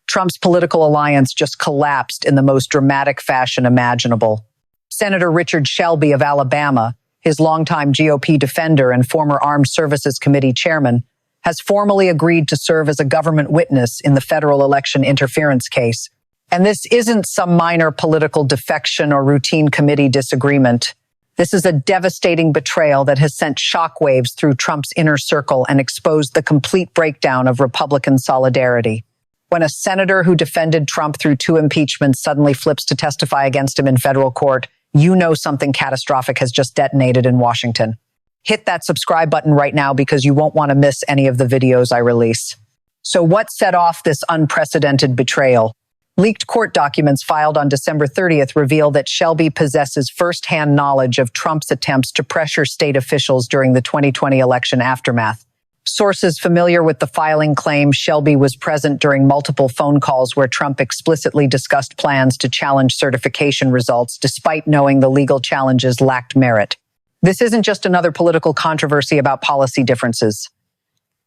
Trump's political alliance just collapsed in the most dramatic fashion imaginable. Senator Richard Shelby of Alabama, his longtime GOP defender and former Armed Services Committee chairman, has formally agreed to serve as a government witness in the federal election interference case. And this isn't some minor political defection or routine committee disagreement. This is a devastating betrayal that has sent shockwaves through Trump's inner circle and exposed the complete breakdown of Republican solidarity. When a senator who defended Trump through 2 impeachments suddenly flips to testify against him in federal court, you know something catastrophic has just detonated in Washington. Hit that subscribe button right now because you won't want to miss any of the videos I release. So what set off this unprecedented betrayal? Leaked court documents filed on December 30th reveal that Shelby possesses firsthand knowledge of Trump's attempts to pressure state officials during the 2020 election aftermath. Sources familiar with the filing claim Shelby was present during multiple phone calls where Trump explicitly discussed plans to challenge certification results despite knowing the legal challenges lacked merit. This isn't just another political controversy about policy differences.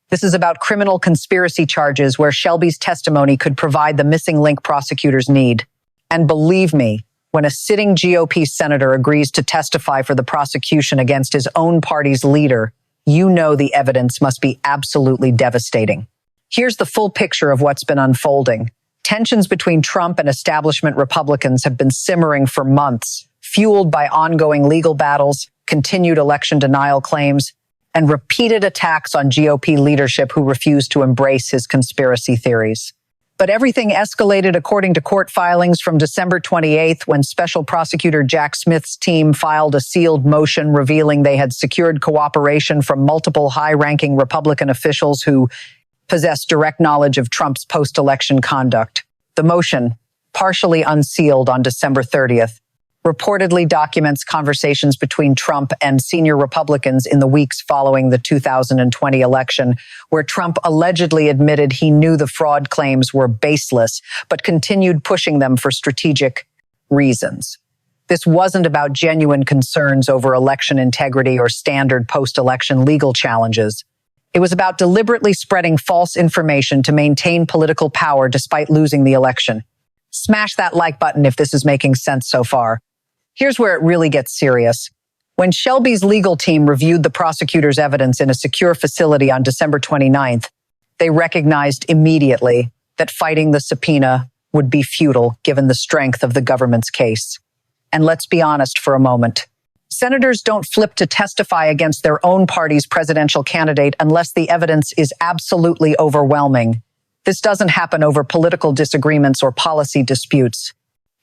This is about criminal conspiracy charges where Shelby's testimony could provide the missing link prosecutors need. And believe me, when a sitting GOP senator agrees to testify for the prosecution against his own party's leader, you know the evidence must be absolutely devastating. Here's the full picture of what's been unfolding. Tensions between Trump and establishment Republicans have been simmering for months, fueled by ongoing legal battles, continued election denial claims, and repeated attacks on GOP leadership who refused to embrace his conspiracy theories. But everything escalated according to court filings from December 28th when Special Prosecutor Jack Smith's team filed a sealed motion revealing they had secured cooperation from multiple high-ranking Republican officials who possessed direct knowledge of Trump's post-election conduct. The motion, partially unsealed on December 30th, reportedly documents conversations between Trump and senior Republicans in the weeks following the 2020 election, where Trump allegedly admitted he knew the fraud claims were baseless, but continued pushing them for strategic reasons. This wasn't about genuine concerns over election integrity or standard post-election legal challenges. It was about deliberately spreading false information to maintain political power despite losing the election. Smash that like button if this is making sense so far. Here's where it really gets serious. When Shelby's legal team reviewed the prosecutor's evidence in a secure facility on December 29th, they recognized immediately that fighting the subpoena would be futile given the strength of the government's case. And let's be honest for a moment. Senators don't flip to testify against their own party's presidential candidate unless the evidence is absolutely overwhelming. This doesn't happen over political disagreements or policy disputes.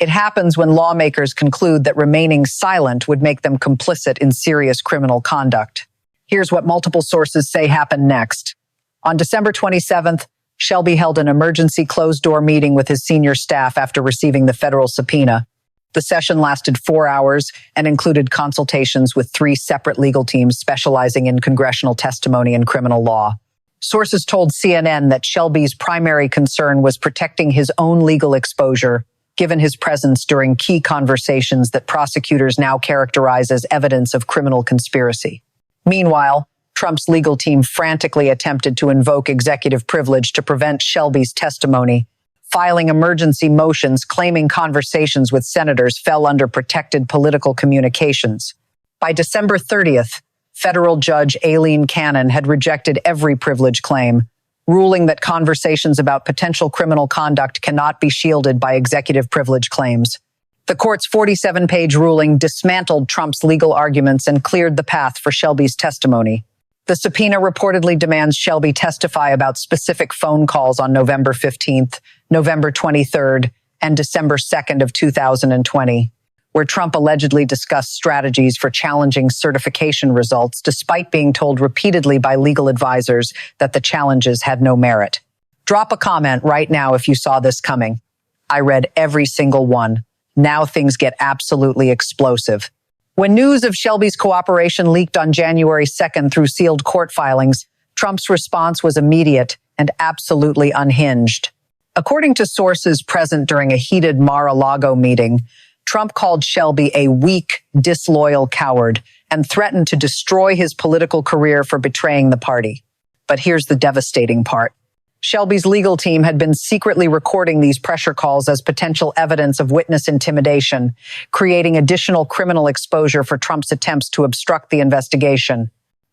It happens when lawmakers conclude that remaining silent would make them complicit in serious criminal conduct. Here's what multiple sources say happened next. On December 27th, Shelby held an emergency closed-door meeting with his senior staff after receiving the federal subpoena. The session lasted 4 hours and included consultations with 3 separate legal teams specializing in congressional testimony and criminal law. Sources told CNN that Shelby's primary concern was protecting his own legal exposure, given his presence during key conversations that prosecutors now characterize as evidence of criminal conspiracy. Meanwhile, Trump's legal team frantically attempted to invoke executive privilege to prevent Shelby's testimony, filing emergency motions claiming conversations with senators fell under protected political communications. By December 30th, federal judge Aileen Cannon had rejected every privilege claim, ruling that conversations about potential criminal conduct cannot be shielded by executive privilege claims. The court's 47-page ruling dismantled Trump's legal arguments and cleared the path for Shelby's testimony. The subpoena reportedly demands Shelby testify about specific phone calls on November 15th, November 23rd, and December 2nd of 2020, where Trump allegedly discussed strategies for challenging certification results despite being told repeatedly by legal advisors that the challenges had no merit. Drop a comment right now if you saw this coming. I read every single one. Now things get absolutely explosive. When news of Shelby's cooperation leaked on January 2nd through sealed court filings, Trump's response was immediate and absolutely unhinged. According to sources present during a heated Mar-a-Lago meeting, Trump called Shelby a weak, disloyal coward and threatened to destroy his political career for betraying the party. But here's the devastating part. Shelby's legal team had been secretly recording these pressure calls as potential evidence of witness intimidation, creating additional criminal exposure for Trump's attempts to obstruct the investigation.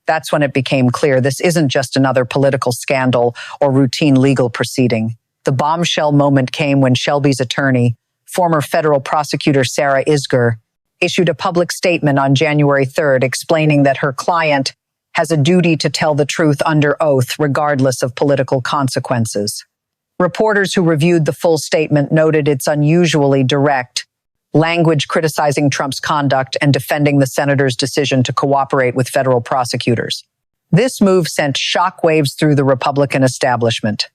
That's when it became clear this isn't just another political scandal or routine legal proceeding. The bombshell moment came when Shelby's attorney, former federal prosecutor Sarah Isgur, issued a public statement on January 3rd explaining that her client has a duty to tell the truth under oath, regardless of political consequences. Reporters who reviewed the full statement noted its unusually direct language criticizing Trump's conduct and defending the senator's decision to cooperate with federal prosecutors. This move sent shockwaves through the Republican establishment.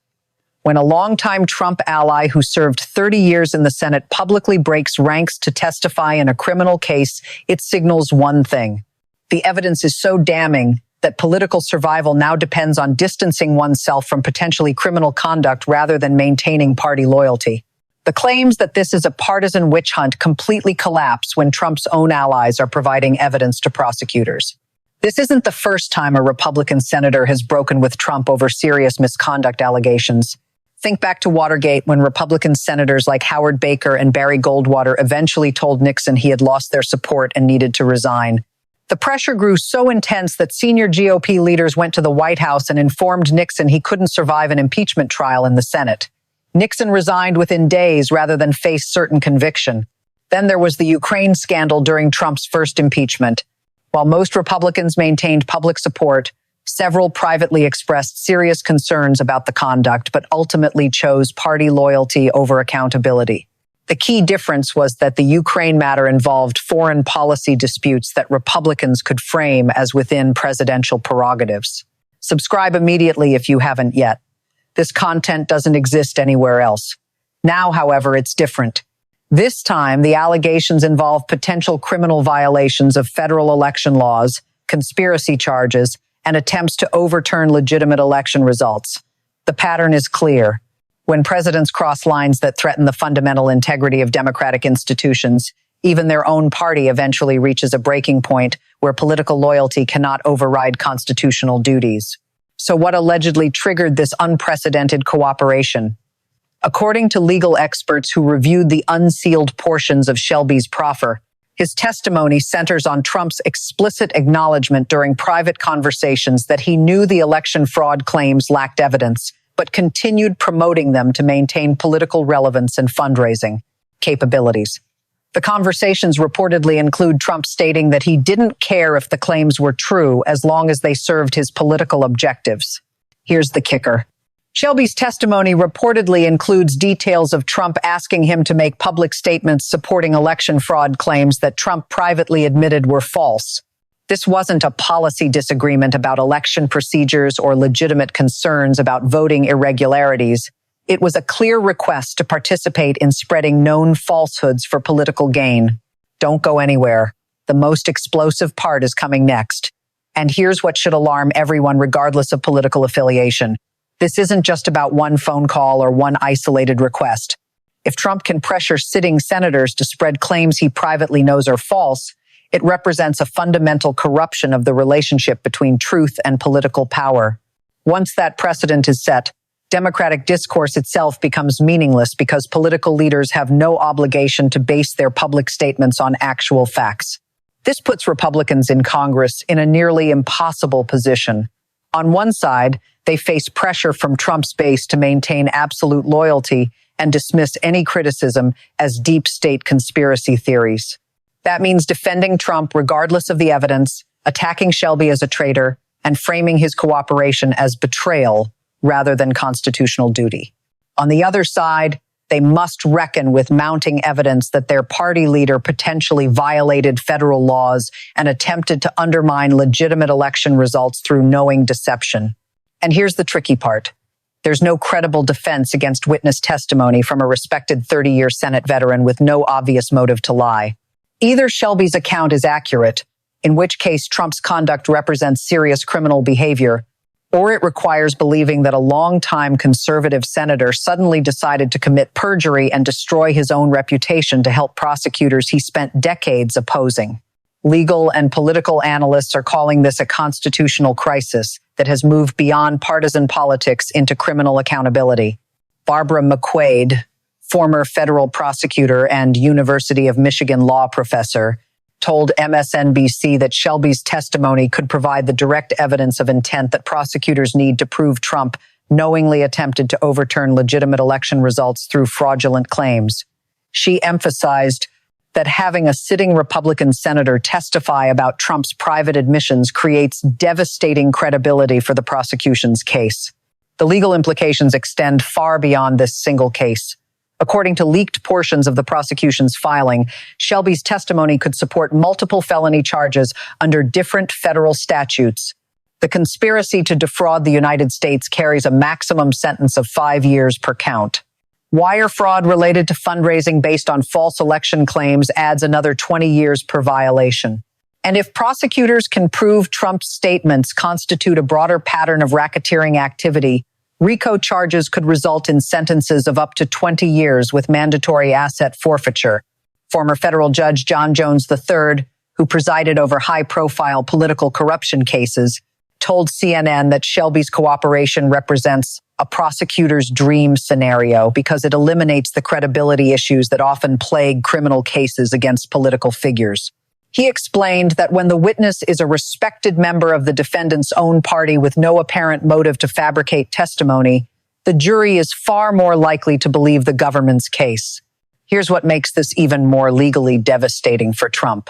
When a longtime Trump ally who served 30 years in the Senate publicly breaks ranks to testify in a criminal case, it signals one thing. The evidence is so damning that political survival now depends on distancing oneself from potentially criminal conduct rather than maintaining party loyalty. The claims that this is a partisan witch hunt completely collapse when Trump's own allies are providing evidence to prosecutors. This isn't the first time a Republican senator has broken with Trump over serious misconduct allegations. Think back to Watergate, when Republican senators like Howard Baker and Barry Goldwater eventually told Nixon he had lost their support and needed to resign. The pressure grew so intense that senior GOP leaders went to the White House and informed Nixon he couldn't survive an impeachment trial in the Senate. Nixon resigned within days rather than face certain conviction. Then there was the Ukraine scandal during Trump's first impeachment. While most Republicans maintained public support, several privately expressed serious concerns about the conduct, but ultimately chose party loyalty over accountability. The key difference was that the Ukraine matter involved foreign policy disputes that Republicans could frame as within presidential prerogatives. Subscribe immediately if you haven't yet. This content doesn't exist anywhere else. Now, however, it's different. This time, the allegations involve potential criminal violations of federal election laws, conspiracy charges, and attempts to overturn legitimate election results. The pattern is clear. When presidents cross lines that threaten the fundamental integrity of democratic institutions, even their own party eventually reaches a breaking point where political loyalty cannot override constitutional duties. So what allegedly triggered this unprecedented cooperation? According to legal experts who reviewed the unsealed portions of Shelby's proffer, his testimony centers on Trump's explicit acknowledgement during private conversations that he knew the election fraud claims lacked evidence, but continued promoting them to maintain political relevance and fundraising capabilities. The conversations reportedly include Trump stating that he didn't care if the claims were true as long as they served his political objectives. Here's the kicker. Shelby's testimony reportedly includes details of Trump asking him to make public statements supporting election fraud claims that Trump privately admitted were false. This wasn't a policy disagreement about election procedures or legitimate concerns about voting irregularities. It was a clear request to participate in spreading known falsehoods for political gain. Don't go anywhere. The most explosive part is coming next. And here's what should alarm everyone regardless of political affiliation. This isn't just about one phone call or one isolated request. If Trump can pressure sitting senators to spread claims he privately knows are false, it represents a fundamental corruption of the relationship between truth and political power. Once that precedent is set, democratic discourse itself becomes meaningless because political leaders have no obligation to base their public statements on actual facts. This puts Republicans in Congress in a nearly impossible position. On one side, they face pressure from Trump's base to maintain absolute loyalty and dismiss any criticism as deep state conspiracy theories. That means defending Trump regardless of the evidence, attacking Shelby as a traitor, and framing his cooperation as betrayal rather than constitutional duty. On the other side, they must reckon with mounting evidence that their party leader potentially violated federal laws and attempted to undermine legitimate election results through knowing deception. And here's the tricky part. There's no credible defense against witness testimony from a respected 30-year Senate veteran with no obvious motive to lie. Either Shelby's account is accurate, in which case Trump's conduct represents serious criminal behavior, or it requires believing that a longtime conservative senator suddenly decided to commit perjury and destroy his own reputation to help prosecutors he spent decades opposing. Legal and political analysts are calling this a constitutional crisis that has moved beyond partisan politics into criminal accountability. Barbara McQuaid, former federal prosecutor and University of Michigan law professor, told MSNBC that Shelby's testimony could provide the direct evidence of intent that prosecutors need to prove Trump knowingly attempted to overturn legitimate election results through fraudulent claims. She emphasized that having a sitting Republican senator testify about Trump's private admissions creates devastating credibility for the prosecution's case. The legal implications extend far beyond this single case. According to leaked portions of the prosecution's filing, Shelby's testimony could support multiple felony charges under different federal statutes. The conspiracy to defraud the United States carries a maximum sentence of 5 years per count. Wire fraud related to fundraising based on false election claims adds another 20 years per violation. And if prosecutors can prove Trump's statements constitute a broader pattern of racketeering activity, RICO charges could result in sentences of up to 20 years with mandatory asset forfeiture. Former federal judge John Jones III, who presided over high-profile political corruption cases, told CNN that Shelby's cooperation represents a prosecutor's dream scenario because it eliminates the credibility issues that often plague criminal cases against political figures. He explained that when the witness is a respected member of the defendant's own party with no apparent motive to fabricate testimony, the jury is far more likely to believe the government's case. Here's what makes this even more legally devastating for Trump.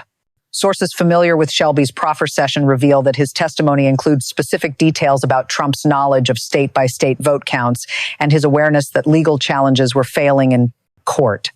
Sources familiar with Shelby's proffer session reveal that his testimony includes specific details about Trump's knowledge of state-by-state vote counts and his awareness that legal challenges were failing in court.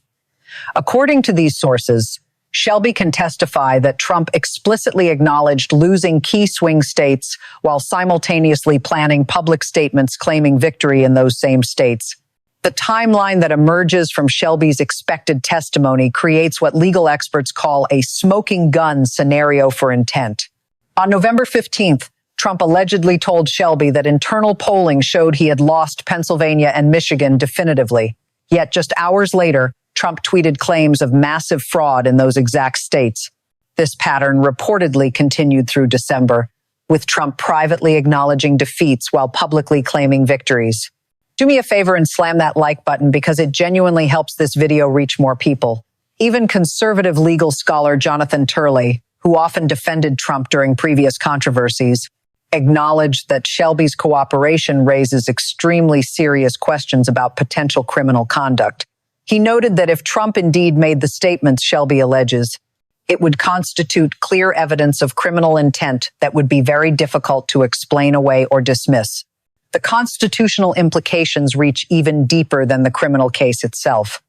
According to these sources, Shelby can testify that Trump explicitly acknowledged losing key swing states while simultaneously planning public statements claiming victory in those same states. The timeline that emerges from Shelby's expected testimony creates what legal experts call a smoking gun scenario for intent. On November 15th, Trump allegedly told Shelby that internal polling showed he had lost Pennsylvania and Michigan definitively. Yet just hours later, Trump tweeted claims of massive fraud in those exact states. This pattern reportedly continued through December, with Trump privately acknowledging defeats while publicly claiming victories. Do me a favor and slam that like button because it genuinely helps this video reach more people. Even conservative legal scholar Jonathan Turley, who often defended Trump during previous controversies, acknowledged that Shelby's cooperation raises extremely serious questions about potential criminal conduct. He noted that if Trump indeed made the statements Shelby alleges, it would constitute clear evidence of criminal intent that would be very difficult to explain away or dismiss. The constitutional implications reach even deeper than the criminal case itself.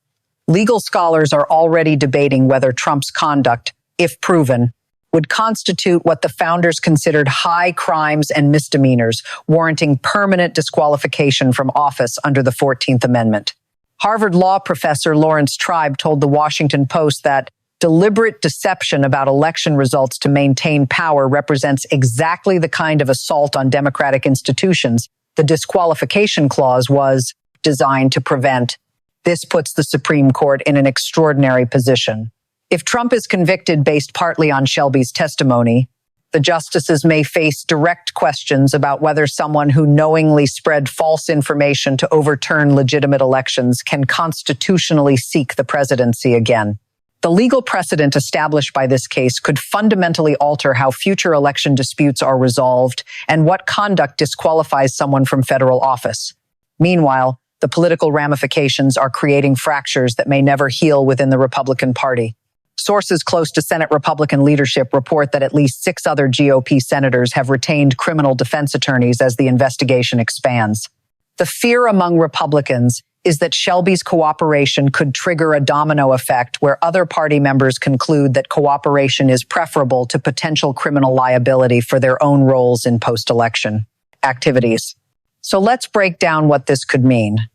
Legal scholars are already debating whether Trump's conduct, if proven, would constitute what the founders considered high crimes and misdemeanors, warranting permanent disqualification from office under the 14th Amendment. Harvard law professor Lawrence Tribe told the Washington Post that deliberate deception about election results to maintain power represents exactly the kind of assault on democratic institutions the disqualification clause was designed to prevent. This puts the Supreme Court in an extraordinary position. If Trump is convicted based partly on Shelby's testimony, the justices may face direct questions about whether someone who knowingly spread false information to overturn legitimate elections can constitutionally seek the presidency again. The legal precedent established by this case could fundamentally alter how future election disputes are resolved and what conduct disqualifies someone from federal office. Meanwhile, the political ramifications are creating fractures that may never heal within the Republican Party. Sources close to Senate Republican leadership report that at least 6 other GOP senators have retained criminal defense attorneys as the investigation expands. The fear among Republicans is that Shelby's cooperation could trigger a domino effect where other party members conclude that cooperation is preferable to potential criminal liability for their own roles in post-election activities. So let's break down what this could mean.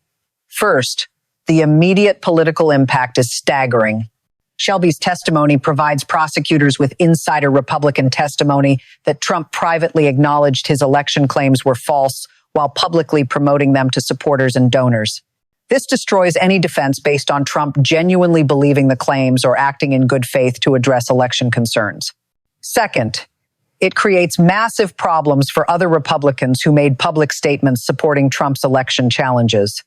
First, the immediate political impact is staggering. Shelby's testimony provides prosecutors with insider Republican testimony that Trump privately acknowledged his election claims were false while publicly promoting them to supporters and donors. This destroys any defense based on Trump genuinely believing the claims or acting in good faith to address election concerns. Second, It creates massive problems for other Republicans who made public statements supporting Trump's election challenges.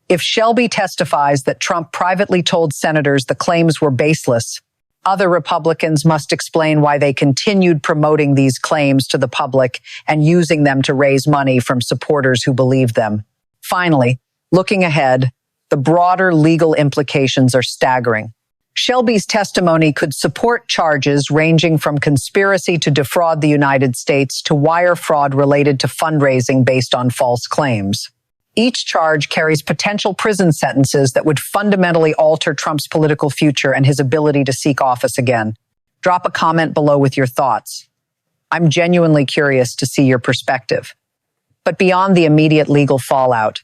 If Shelby testifies that Trump privately told senators the claims were baseless, other Republicans must explain why they continued promoting these claims to the public and using them to raise money from supporters who believed them. Finally, looking ahead, the broader legal implications are staggering. Shelby's testimony could support charges ranging from conspiracy to defraud the United States to wire fraud related to fundraising based on false claims. Each charge carries potential prison sentences that would fundamentally alter Trump's political future and his ability to seek office again. Drop a comment below with your thoughts. I'm genuinely curious to see your perspective. But beyond the immediate legal fallout,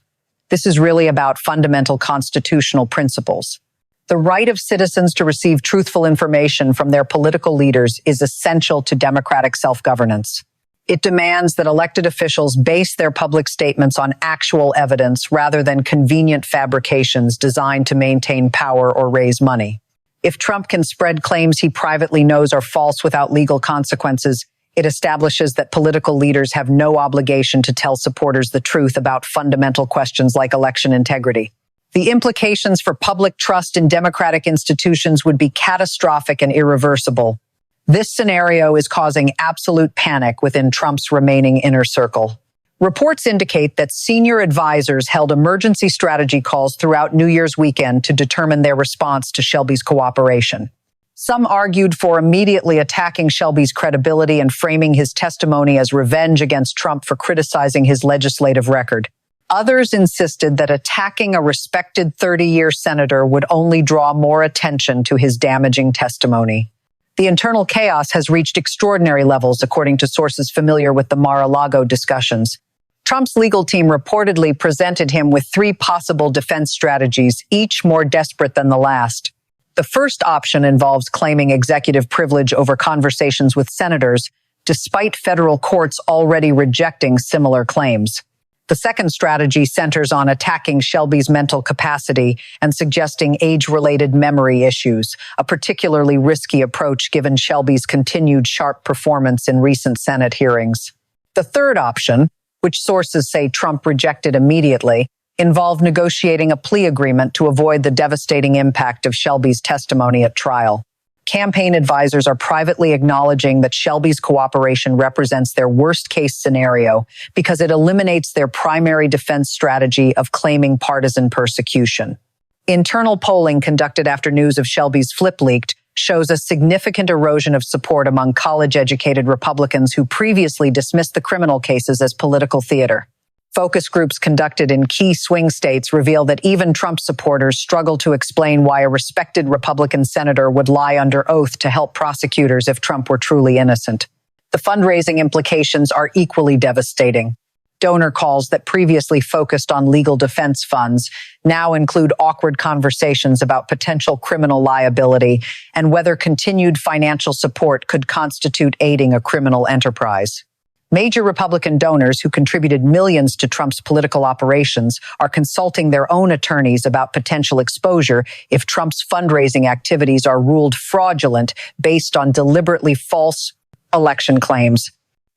this is really about fundamental constitutional principles. The right of citizens to receive truthful information from their political leaders is essential to democratic self-governance. It demands that elected officials base their public statements on actual evidence rather than convenient fabrications designed to maintain power or raise money. If Trump can spread claims he privately knows are false without legal consequences, it establishes that political leaders have no obligation to tell supporters the truth about fundamental questions like election integrity. The implications for public trust in democratic institutions would be catastrophic and irreversible. This scenario is causing absolute panic within Trump's remaining inner circle. Reports indicate that senior advisors held emergency strategy calls throughout New Year's weekend to determine their response to Shelby's cooperation. Some argued for immediately attacking Shelby's credibility and framing his testimony as revenge against Trump for criticizing his legislative record. Others insisted that attacking a respected 30-year senator would only draw more attention to his damaging testimony. The internal chaos has reached extraordinary levels, according to sources familiar with the Mar-a-Lago discussions. Trump's legal team reportedly presented him with 3 possible defense strategies, each more desperate than the last. The first option involves claiming executive privilege over conversations with senators, despite federal courts already rejecting similar claims. The second strategy centers on attacking Shelby's mental capacity and suggesting age-related memory issues, a particularly risky approach given Shelby's continued sharp performance in recent Senate hearings. The third option, which sources say Trump rejected immediately, involved negotiating a plea agreement to avoid the devastating impact of Shelby's testimony at trial. Campaign advisors are privately acknowledging that Shelby's cooperation represents their worst-case scenario because it eliminates their primary defense strategy of claiming partisan persecution. Internal polling conducted after news of Shelby's flip leaked shows a significant erosion of support among college-educated Republicans who previously dismissed the criminal cases as political theater. Focus groups conducted in key swing states reveal that even Trump supporters struggle to explain why a respected Republican senator would lie under oath to help prosecutors if Trump were truly innocent. The fundraising implications are equally devastating. Donor calls that previously focused on legal defense funds now include awkward conversations about potential criminal liability and whether continued financial support could constitute aiding a criminal enterprise. Major Republican donors who contributed millions to Trump's political operations are consulting their own attorneys about potential exposure if Trump's fundraising activities are ruled fraudulent based on deliberately false election claims.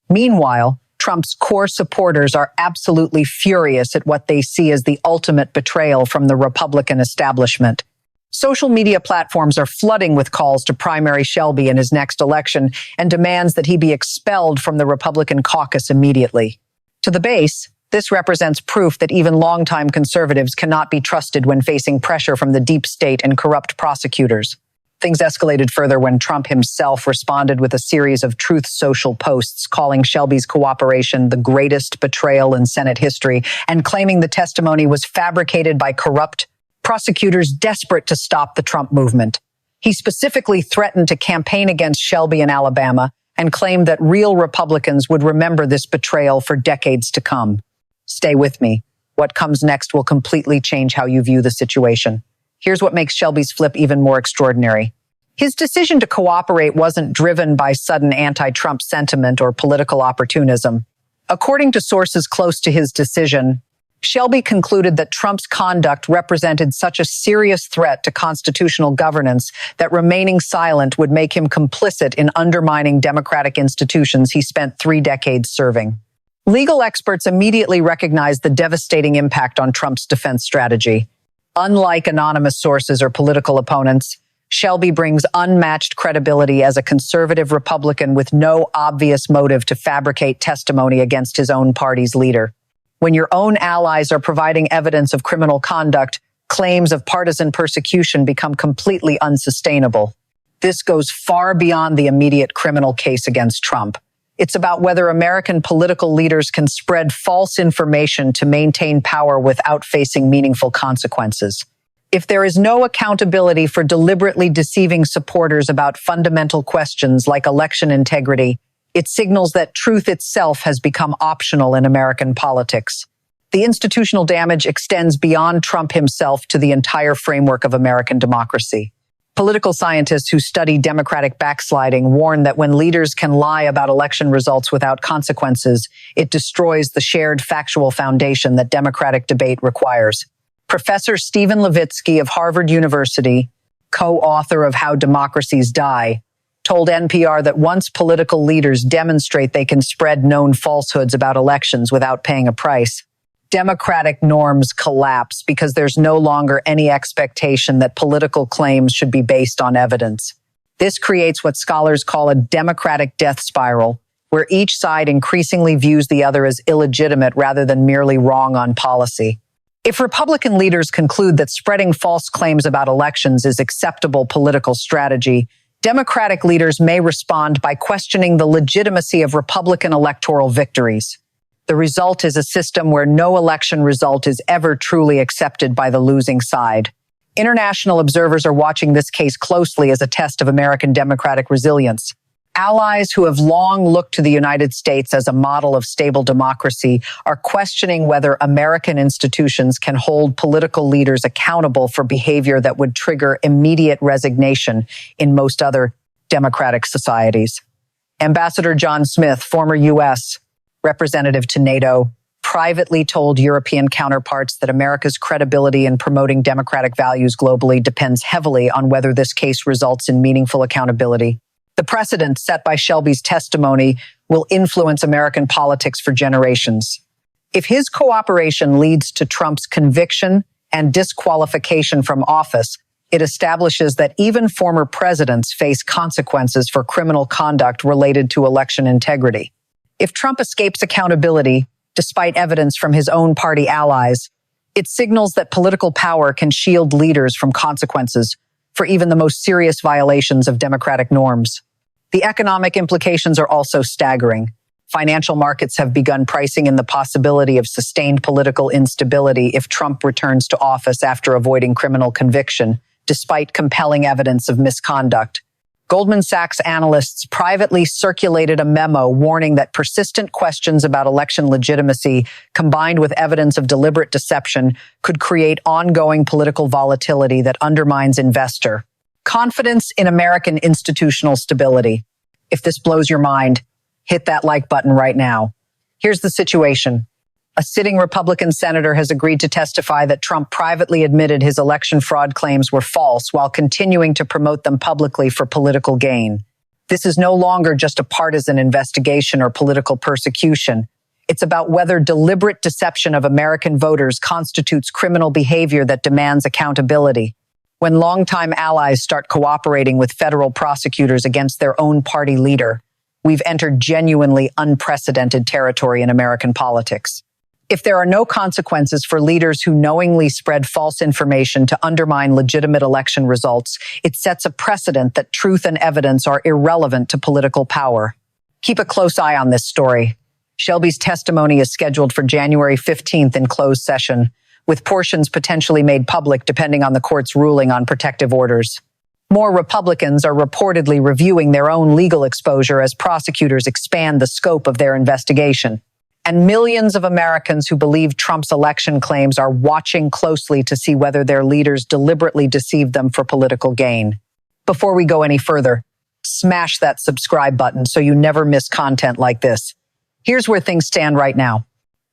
Meanwhile, Trump's core supporters are absolutely furious at what they see as the ultimate betrayal from the Republican establishment. Social media platforms are flooding with calls to primary Shelby in his next election and demands that he be expelled from the Republican caucus immediately. To the base, this represents proof that even longtime conservatives cannot be trusted when facing pressure from the deep state and corrupt prosecutors. Things escalated further when Trump himself responded with a series of Truth Social posts calling Shelby's cooperation the greatest betrayal in Senate history and claiming the testimony was fabricated by corrupt prosecutors desperate to stop the Trump movement. He specifically threatened to campaign against Shelby in Alabama and claimed that real Republicans would remember this betrayal for decades to come. Stay with me. What comes next will completely change how you view the situation. Here's what makes Shelby's flip even more extraordinary. His decision to cooperate wasn't driven by sudden anti-Trump sentiment or political opportunism. According to sources close to his decision, Shelby concluded that Trump's conduct represented such a serious threat to constitutional governance that remaining silent would make him complicit in undermining democratic institutions he spent 3 decades serving. Legal experts immediately recognized the devastating impact on Trump's defense strategy. Unlike anonymous sources or political opponents, Shelby brings unmatched credibility as a conservative Republican with no obvious motive to fabricate testimony against his own party's leader. When your own allies are providing evidence of criminal conduct, claims of partisan persecution become completely unsustainable. This goes far beyond the immediate criminal case against Trump. It's about whether American political leaders can spread false information to maintain power without facing meaningful consequences. If there is no accountability for deliberately deceiving supporters about fundamental questions like election integrity, it signals that truth itself has become optional in American politics. The institutional damage extends beyond Trump himself to the entire framework of American democracy. Political scientists who study democratic backsliding warn that when leaders can lie about election results without consequences, it destroys the shared factual foundation that democratic debate requires. Professor Stephen Levitsky of Harvard University, co-author of How Democracies Die, told NPR that once political leaders demonstrate they can spread known falsehoods about elections without paying a price, democratic norms collapse because there's no longer any expectation that political claims should be based on evidence. This creates what scholars call a democratic death spiral, where each side increasingly views the other as illegitimate rather than merely wrong on policy. If Republican leaders conclude that spreading false claims about elections is acceptable political strategy, Democratic leaders may respond by questioning the legitimacy of Republican electoral victories. The result is a system where no election result is ever truly accepted by the losing side. International observers are watching this case closely as a test of American democratic resilience. Allies who have long looked to the United States as a model of stable democracy are questioning whether American institutions can hold political leaders accountable for behavior that would trigger immediate resignation in most other democratic societies. Ambassador John Smith, former U.S. representative to NATO, privately told European counterparts that America's credibility in promoting democratic values globally depends heavily on whether this case results in meaningful accountability. The precedent set by Shelby's testimony will influence American politics for generations. If his cooperation leads to Trump's conviction and disqualification from office, it establishes that even former presidents face consequences for criminal conduct related to election integrity. If Trump escapes accountability, despite evidence from his own party allies, it signals that political power can shield leaders from consequences for even the most serious violations of democratic norms. The economic implications are also staggering. Financial markets have begun pricing in the possibility of sustained political instability if Trump returns to office after avoiding criminal conviction, despite compelling evidence of misconduct. Goldman Sachs analysts privately circulated a memo warning that persistent questions about election legitimacy, combined with evidence of deliberate deception, could create ongoing political volatility that undermines investor confidence in American institutional stability. If this blows your mind, hit that like button right now. Here's the situation. A sitting Republican senator has agreed to testify that Trump privately admitted his election fraud claims were false while continuing to promote them publicly for political gain. This is no longer just a partisan investigation or political persecution. It's about whether deliberate deception of American voters constitutes criminal behavior that demands accountability. When longtime allies start cooperating with federal prosecutors against their own party leader, we've entered genuinely unprecedented territory in American politics. If there are no consequences for leaders who knowingly spread false information to undermine legitimate election results, it sets a precedent that truth and evidence are irrelevant to political power. Keep a close eye on this story. Shelby's testimony is scheduled for January 15th in closed session, with portions potentially made public depending on the court's ruling on protective orders. More Republicans are reportedly reviewing their own legal exposure as prosecutors expand the scope of their investigation. And millions of Americans who believe Trump's election claims are watching closely to see whether their leaders deliberately deceived them for political gain. Before we go any further, smash that subscribe button so you never miss content like this. Here's where things stand right now.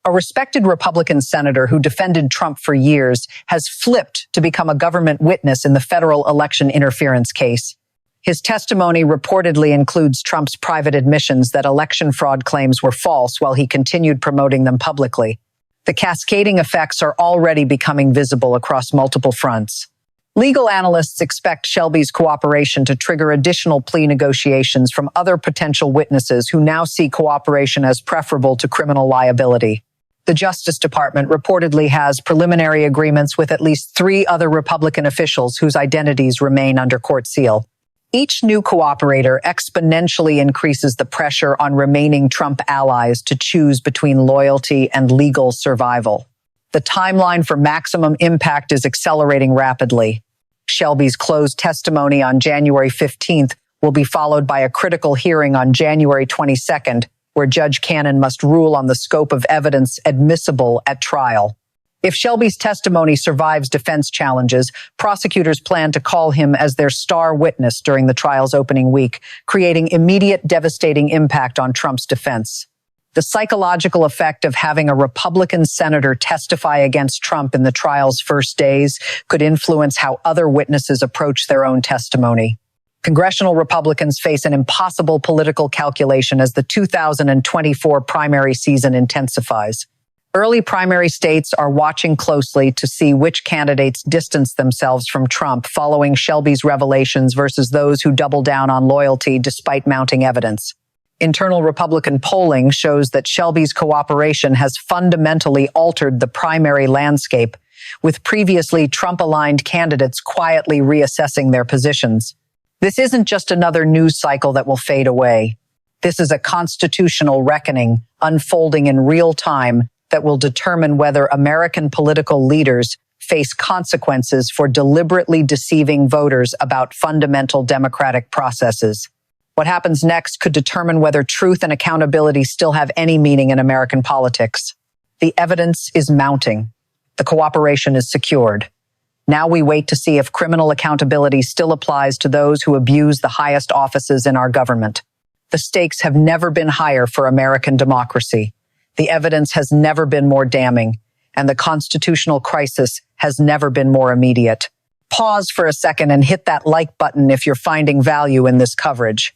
A respected Republican senator who defended Trump for years has flipped to become a government witness in the federal election interference case. His testimony reportedly includes Trump's private admissions that election fraud claims were false while he continued promoting them publicly. The cascading effects are already becoming visible across multiple fronts. Legal analysts expect Shelby's cooperation to trigger additional plea negotiations from other potential witnesses who now see cooperation as preferable to criminal liability. The Justice Department reportedly has preliminary agreements with at least 3 other Republican officials whose identities remain under court seal. Each new cooperator exponentially increases the pressure on remaining Trump allies to choose between loyalty and legal survival. The timeline for maximum impact is accelerating rapidly. Shelby's closed testimony on January 15th will be followed by a critical hearing on January 22nd, where Judge Cannon must rule on the scope of evidence admissible at trial. If Shelby's testimony survives defense challenges, prosecutors plan to call him as their star witness during the trial's opening week, creating immediate devastating impact on Trump's defense. The psychological effect of having a Republican senator testify against Trump in the trial's first days could influence how other witnesses approach their own testimony. Congressional Republicans face an impossible political calculation as the 2024 primary season intensifies. Early primary states are watching closely to see which candidates distance themselves from Trump following Shelby's revelations versus those who double down on loyalty despite mounting evidence. Internal Republican polling shows that Shelby's cooperation has fundamentally altered the primary landscape, with previously Trump-aligned candidates quietly reassessing their positions. This isn't just another news cycle that will fade away. This is a constitutional reckoning unfolding in real time that will determine whether American political leaders face consequences for deliberately deceiving voters about fundamental democratic processes. What happens next could determine whether truth and accountability still have any meaning in American politics. The evidence is mounting. The cooperation is secured. Now we wait to see if criminal accountability still applies to those who abuse the highest offices in our government. The stakes have never been higher for American democracy. The evidence has never been more damning, and the constitutional crisis has never been more immediate. Pause for a second and hit that like button if you're finding value in this coverage.